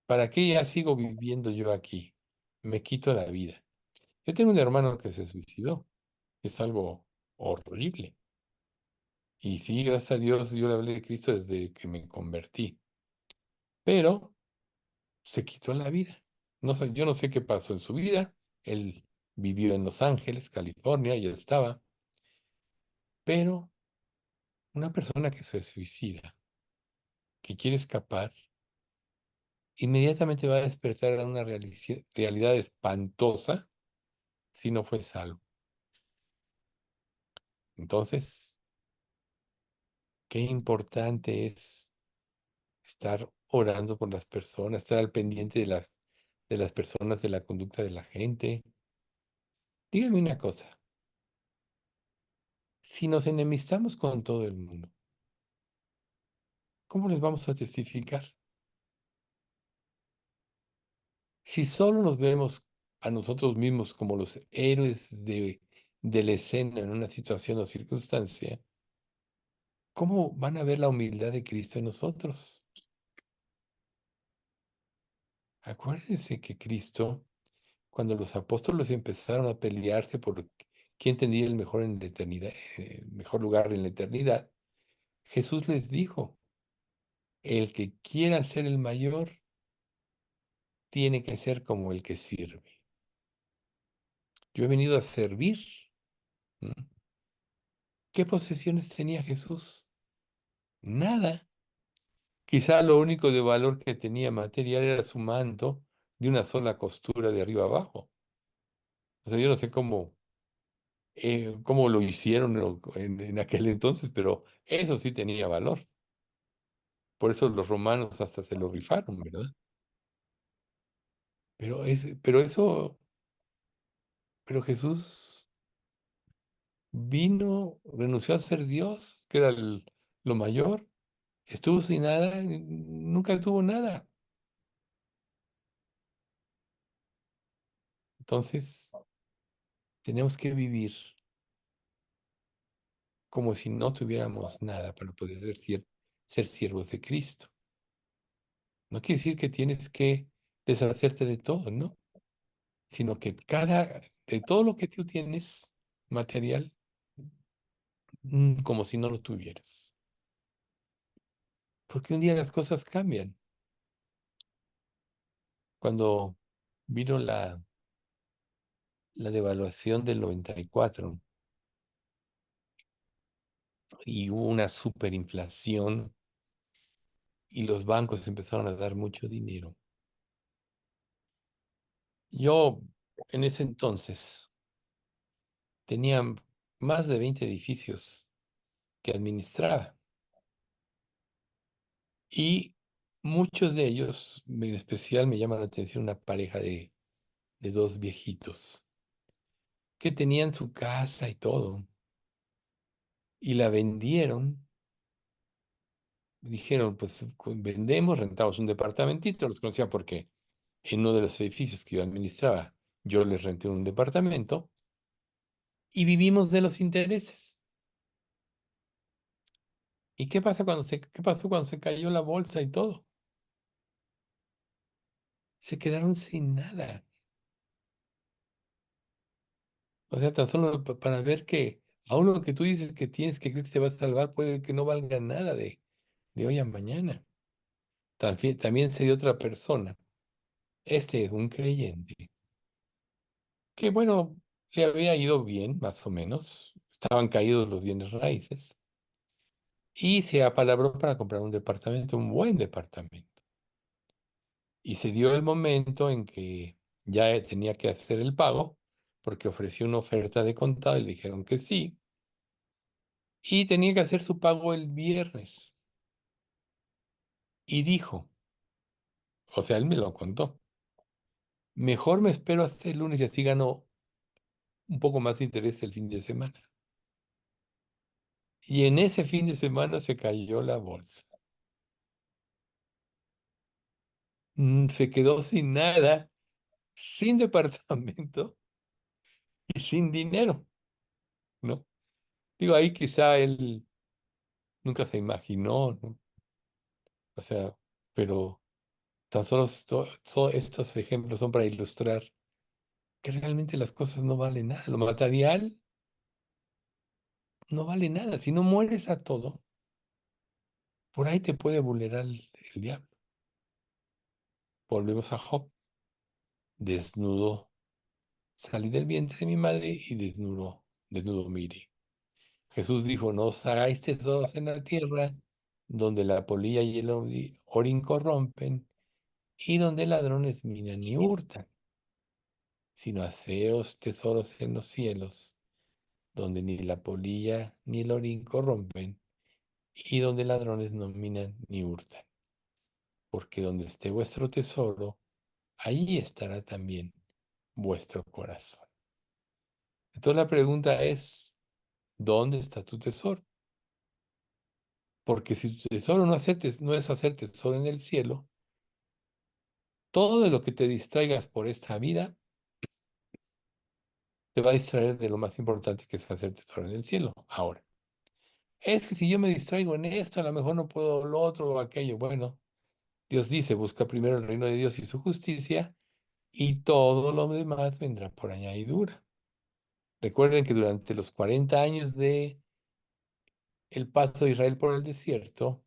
¿Para qué ya sigo viviendo yo aquí? Me quito la vida. Yo tengo un hermano que se suicidó. Es algo horrible. Y sí, gracias a Dios, yo le hablé de Cristo desde que me convertí. Pero se quitó la vida. No sé, yo no sé qué pasó en su vida. Él vivió en Los Ángeles, California, ya estaba. Pero una persona que se suicida, que quiere escapar, inmediatamente va a despertar a una realidad espantosa si no fue salvo. Entonces, qué importante es estar orando por las personas, estar al pendiente de las personas, de la conducta de la gente. Dígame una cosa, si nos enemistamos con todo el mundo, ¿cómo les vamos a testificar? Si solo nos vemos a nosotros mismos como los héroes de la escena en una situación o circunstancia, ¿cómo van a ver la humildad de Cristo en nosotros? Acuérdense que Cristo, cuando los apóstoles empezaron a pelearse por quién tendría el mejor en la eternidad, mejor lugar en la eternidad, Jesús les dijo, el que quiera ser el mayor tiene que ser como el que sirve. Yo he venido a servir. ¿Mm? ¿Qué posesiones tenía Jesús? Nada. Quizá lo único de valor que tenía material era su manto de una sola costura de arriba abajo. O sea, yo no sé cómo lo hicieron en aquel entonces, pero eso sí tenía valor. Por eso los romanos hasta se lo rifaron, ¿verdad? Pero Jesús vino, renunció a ser Dios, que era lo mayor, estuvo sin nada, nunca tuvo nada. Entonces, tenemos que vivir como si no tuviéramos nada para poder ser siervos de Cristo. No quiere decir que tienes que deshacerte de todo, ¿no? Sino que de todo lo que tú tienes material, como si no lo tuvieras. Porque un día las cosas cambian. Cuando vino la devaluación del 94 y hubo una superinflación y los bancos empezaron a dar mucho dinero. Yo en ese entonces tenía más de 20 edificios que administraba y muchos de ellos, en especial me llama la atención una pareja de dos viejitos que tenían su casa y todo y la vendieron. Dijeron, pues vendemos, rentamos un departamentito, los conocía porque en uno de los edificios que yo administraba, yo les renté un departamento y vivimos de los intereses. ¿Y qué pasó cuando se cayó la bolsa y todo? Se quedaron sin nada. O sea, tan solo para ver que aún lo que tú dices que tienes que creer que te va a salvar, puede que no valga nada de hoy a mañana. También se dio otra persona. Este es un creyente que, bueno, le había ido bien, más o menos. Estaban caídos los bienes raíces. Y se apalabró para comprar un departamento, un buen departamento. Y se dio el momento en que ya tenía que hacer el pago, porque ofreció una oferta de contado y le dijeron que sí. Y tenía que hacer su pago el viernes. Y dijo, o sea, él me lo contó, mejor me espero hasta el lunes y así gano un poco más de interés el fin de semana. Y en ese fin de semana se cayó la bolsa. Se quedó sin nada, sin departamento y sin dinero, ¿no? Digo, ahí quizá él nunca se imaginó, ¿no? O sea, pero tan solo estos ejemplos son para ilustrar que realmente las cosas no valen nada. Lo material no vale nada. Si no mueres a todo, por ahí te puede vulnerar el diablo. Volvemos a Job. Desnudo salí del vientre de mi madre y desnudo me iré. Jesús dijo, no os hagáis tesoros en la tierra, donde la polilla y el orín corrompen, y donde ladrones minan y hurtan, sino haceos tesoros en los cielos, donde ni la polilla ni el orín corrompen, y donde ladrones no minan ni hurtan. Porque donde esté vuestro tesoro, ahí estará también vuestro corazón. Entonces la pregunta es, ¿dónde está tu tesoro? Porque si tu tesoro no es hacer tesoro en el cielo, todo de lo que te distraigas por esta vida te va a distraer de lo más importante que es hacer tesoro en el cielo. Ahora, es que si yo me distraigo en esto, a lo mejor no puedo lo otro o aquello. Bueno, Dios dice, busca primero el reino de Dios y su justicia, y todo lo demás vendrá por añadidura. Recuerden que durante los 40 años de el paso de Israel por el desierto,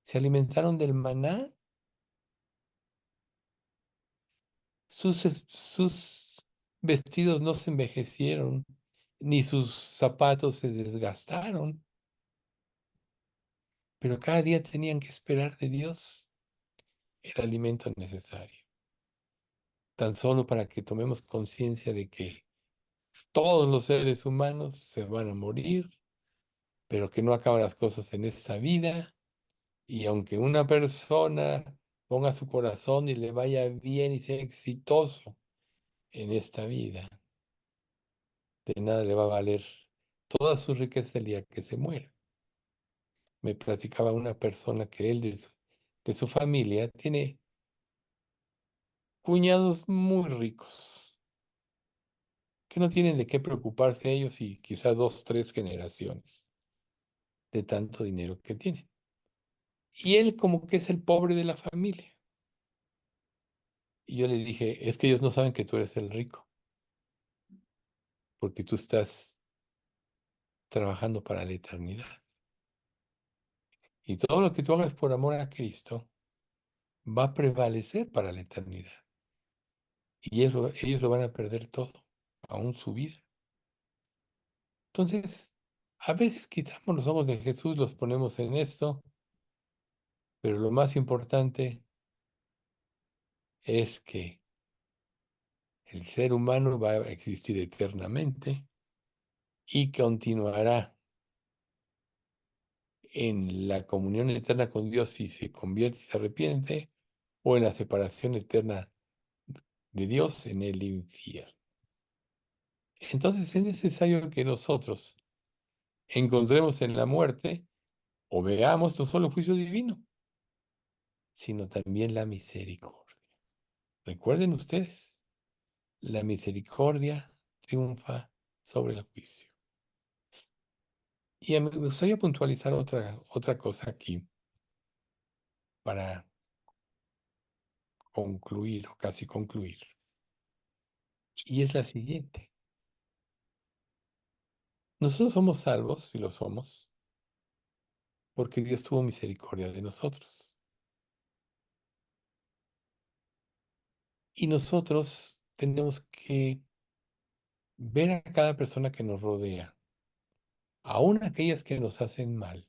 se alimentaron del maná. Sus vestidos no se envejecieron, ni sus zapatos se desgastaron, pero cada día tenían que esperar de Dios el alimento necesario, tan solo para que tomemos conciencia de que todos los seres humanos se van a morir, pero que no acaban las cosas en esta vida, y aunque una persona ponga su corazón y le vaya bien y sea exitoso en esta vida, de nada le va a valer toda su riqueza el día que se muera. Me platicaba una persona que él de su familia tiene cuñados muy ricos, que no tienen de qué preocuparse ellos y quizás dos, tres generaciones de tanto dinero que tienen. Y él como que es el pobre de la familia. Y yo le dije, es que ellos no saben que tú eres el rico, porque tú estás trabajando para la eternidad. Y todo lo que tú hagas por amor a Cristo va a prevalecer para la eternidad. Y ellos lo van a perder todo, aún su vida. Entonces, a veces quitamos los ojos de Jesús, los ponemos en esto, pero lo más importante es que el ser humano va a existir eternamente y continuará en la comunión eterna con Dios si se convierte y se arrepiente, o en la separación eterna de Dios en el infierno. Entonces es necesario que nosotros encontremos en la muerte o veamos no solo el juicio divino, sino también la misericordia. Recuerden ustedes, la misericordia triunfa sobre el juicio. Y me gustaría puntualizar otra cosa aquí para concluir o casi concluir. Y es la siguiente. Nosotros somos salvos, si lo somos, porque Dios tuvo misericordia de nosotros. Y nosotros tenemos que ver a cada persona que nos rodea, aun aquellas que nos hacen mal,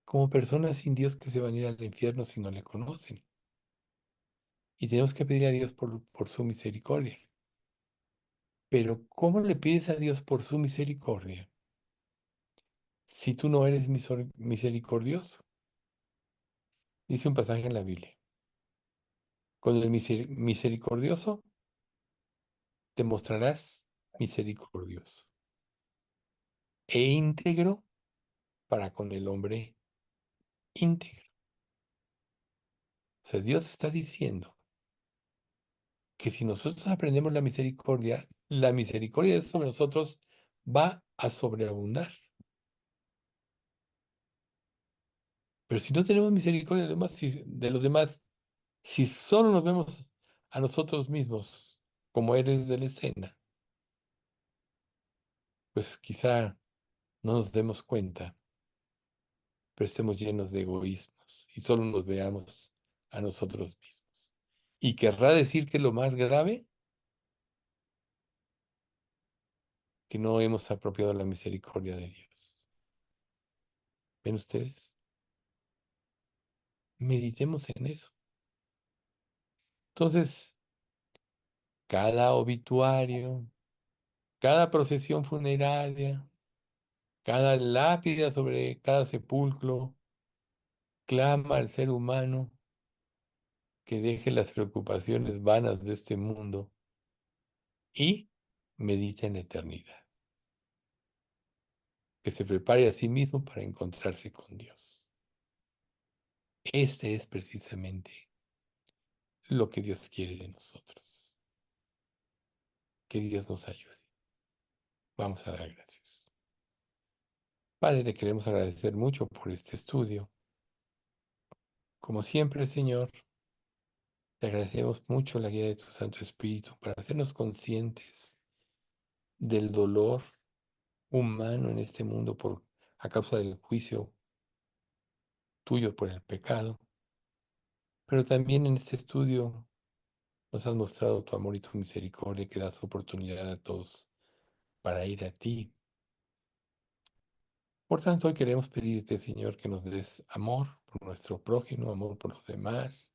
como personas sin Dios que se van a ir al infierno si no le conocen. Y tenemos que pedir a Dios por su misericordia. Pero ¿cómo le pides a Dios por su misericordia si tú no eres misericordioso? Dice un pasaje en la Biblia. Con el misericordioso te mostrarás misericordioso e íntegro para con el hombre íntegro. O sea, Dios está diciendo que si nosotros aprendemos la misericordia sobre nosotros va a sobreabundar. Pero si no tenemos misericordia de los demás, si solo nos vemos a nosotros mismos como héroes de la escena, pues quizá no nos demos cuenta, pero estemos llenos de egoísmos y solo nos veamos a nosotros mismos. Y querrá decir que lo más grave, que no hemos apropiado la misericordia de Dios. ¿Ven ustedes? Meditemos en eso. Entonces, cada obituario, cada procesión funeraria, cada lápida sobre cada sepulcro, clama al ser humano que deje las preocupaciones vanas de este mundo y medite en la eternidad, que se prepare a sí mismo para encontrarse con Dios. Este es precisamente lo que Dios quiere de nosotros. Que Dios nos ayude. Vamos a dar gracias. Padre, te queremos agradecer mucho por este estudio. Como siempre, Señor, te agradecemos mucho la guía de tu Santo Espíritu para hacernos conscientes del dolor humano en este mundo a causa del juicio tuyo por el pecado. Pero también en este estudio nos has mostrado tu amor y tu misericordia que das oportunidad a todos para ir a ti. Por tanto, hoy queremos pedirte, Señor, que nos des amor por nuestro prójimo, amor por los demás.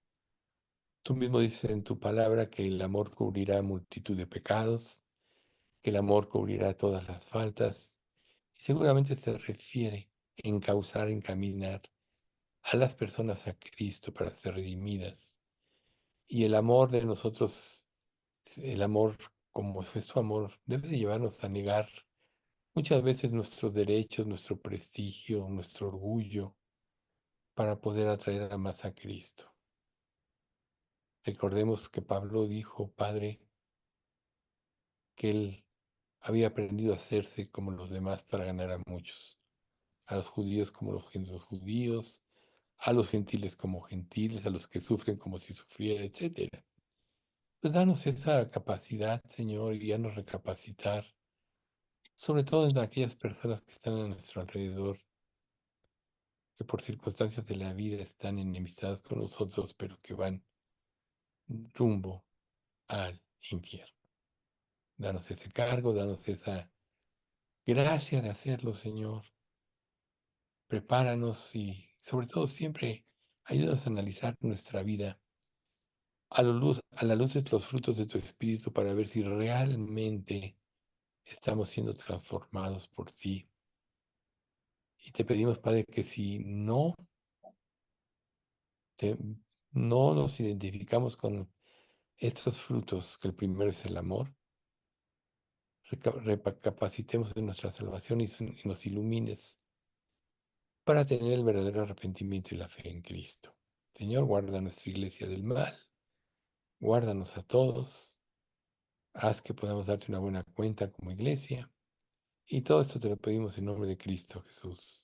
Tú mismo dices en tu palabra que el amor cubrirá multitud de pecados, que el amor cubrirá todas las faltas. Y seguramente se refiere en causar, encaminar a las personas a Cristo para ser redimidas. Y el amor de nosotros, el amor como es tu amor, debe de llevarnos a negar muchas veces nuestros derechos, nuestro prestigio, nuestro orgullo, para poder atraer a más a Cristo. Recordemos que Pablo dijo, Padre, que él había aprendido a hacerse como los demás para ganar a muchos, a los judíos como los judíos, a los gentiles como gentiles, a los que sufren como si sufriera, etcétera. Pues danos esa capacidad, Señor, y nos recapacitar, sobre todo en aquellas personas que están a nuestro alrededor, que por circunstancias de la vida están enemistadas con nosotros, pero que van rumbo al infierno. Danos ese cargo, danos esa gracia de hacerlo, Señor. Prepáranos y sobre todo siempre ayúdanos a analizar nuestra vida a la luz de los frutos de tu Espíritu para ver si realmente estamos siendo transformados por ti. Y te pedimos, Padre, que si te- no nos identificamos con estos frutos, que el primero es el amor, recapacitemos en nuestra salvación y nos ilumines para tener el verdadero arrepentimiento y la fe en Cristo. Señor, guarda nuestra iglesia del mal, guárdanos a todos, haz que podamos darte una buena cuenta como iglesia, y todo esto te lo pedimos en nombre de Cristo Jesús.